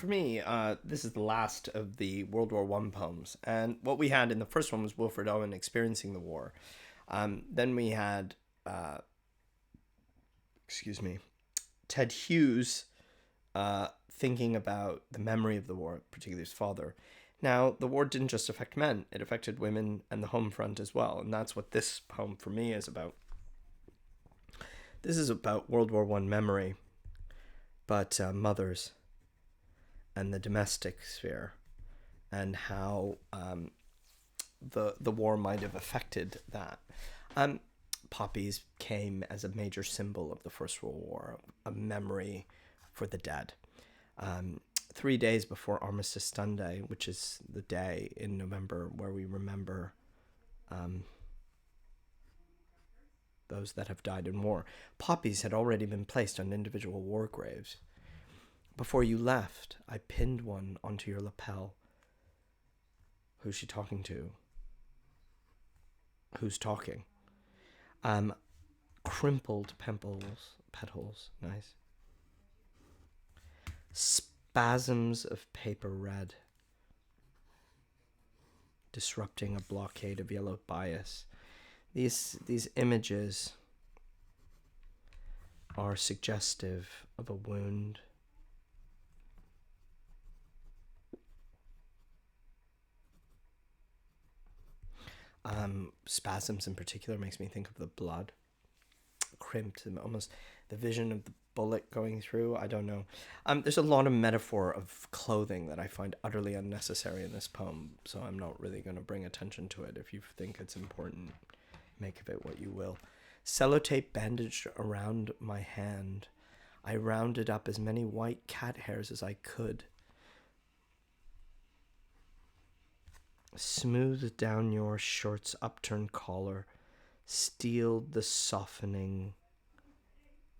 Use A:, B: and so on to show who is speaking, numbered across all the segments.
A: for me, this is the last of the World War One poems, and what we had in the first one was Wilfred Owen experiencing the war. Then we had, excuse me, Ted Hughes thinking about the memory of the war, particularly his father. Now, the war didn't just affect men; it affected women and the home front as well, and that's what this poem for me is about. This is about World War One memory, but mothers and the domestic sphere, and how the war might have affected that. Um, Poppies came as a major symbol of the First World War, a memory for the dead. 3 days before Armistice Sunday, which is the day in November where we remember those that have died in war, poppies had already been placed on individual war graves. Before you left, I pinned one onto your lapel. Who's she talking to? Who's talking? Crimpled petals, nice. Spasms of paper red, disrupting a blockade of yellow bias. These images are suggestive of a wound. Spasms in particular makes me think of the blood, crimped, and almost the vision of the bullet going through. I don't know. There's a lot of metaphor of clothing that I find utterly unnecessary in this poem, so I'm not really going to bring attention to it. If you think it's important, make of it what you will. Sellotape bandaged around my hand. I rounded up as many white cat hairs as I could. Smoothed down your short's upturned collar, steeled the softening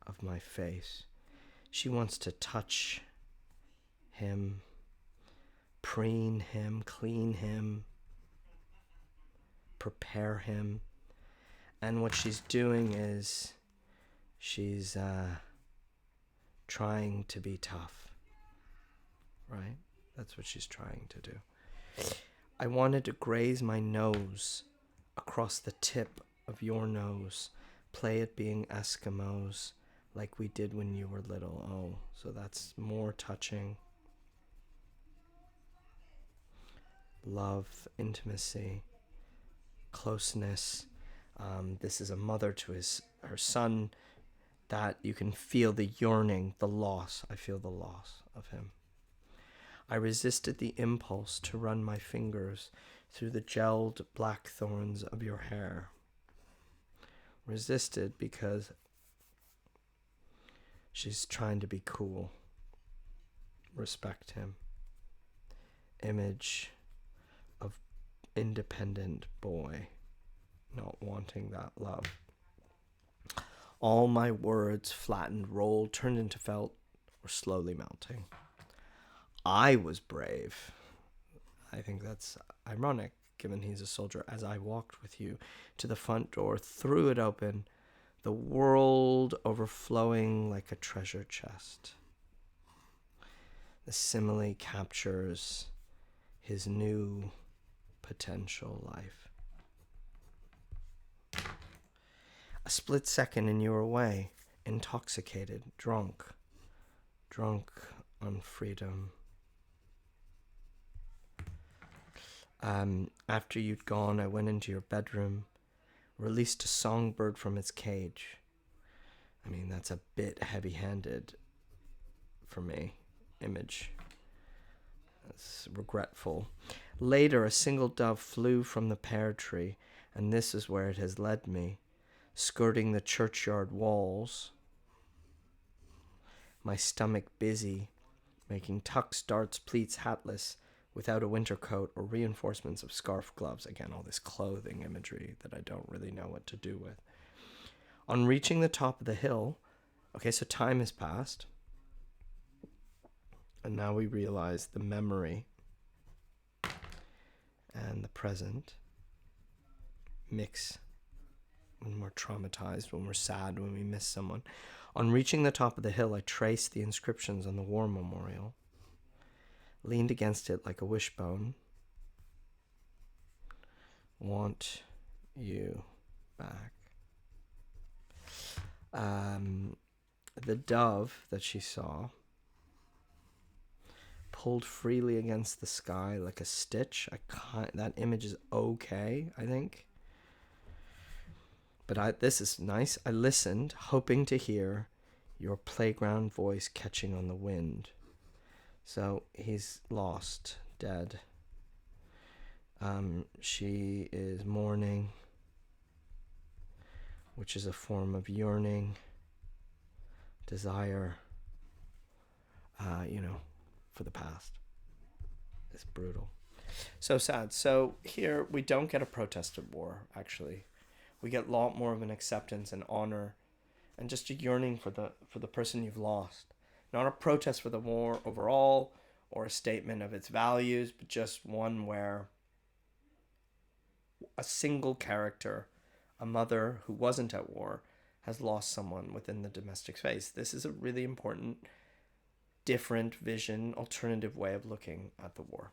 A: of my face. She wants to touch him, preen him, clean him, prepare him. And what she's doing is she's trying to be tough, right? That's what she's trying to do. I wanted to graze my nose across the tip of your nose, play at being Eskimos like we did when you were little. Oh, so that's more touching. Love, intimacy, closeness. This is a mother to her son, that you can feel the yearning, the loss. I feel the loss of him. I resisted the impulse to run my fingers through the gelled black thorns of your hair. Resisted because she's trying to be cool. Respect him. Image of independent boy not wanting that love. All my words, flattened, rolled, turned into felt, were slowly melting. I was brave. I think that's ironic, given he's a soldier. As I walked with you to the front door, threw it open, the world overflowing like a treasure chest. The simile captures his new potential life. A split second and you were away, intoxicated, drunk on freedom. After you'd gone, I went into your bedroom, released a songbird from its cage. I mean, that's a bit heavy-handed for me. Image. That's regretful. Later, a single dove flew from the pear tree, and this is where it has led me, skirting the churchyard walls, my stomach busy, making tucks, darts, pleats, hatless, without a winter coat or reinforcements of scarf, gloves. Again, all this clothing imagery that I don't really know what to do with. On reaching the top of the hill, okay, so time has passed, and now we realize the memory and the present mix when we're traumatized, when we're sad, when we miss someone. On reaching the top of the hill, I traced the inscriptions on the war memorial. leaned against it like a wishbone. Want you back. The dove that she saw pulled freely against the sky like a stitch. That image is okay, I think. But this is nice. I listened, hoping to hear your playground voice catching on the wind. So he's lost, dead. She is mourning, which is a form of yearning, desire, for the past. It's brutal. So sad. So here we don't get a protest of war, actually. We get a lot more of an acceptance and honor and just a yearning for the person you've lost. Not a protest for the war overall or a statement of its values, but just one where a single character, a mother who wasn't at war, has lost someone within the domestic space. This is a really important, different vision, alternative way of looking at the war.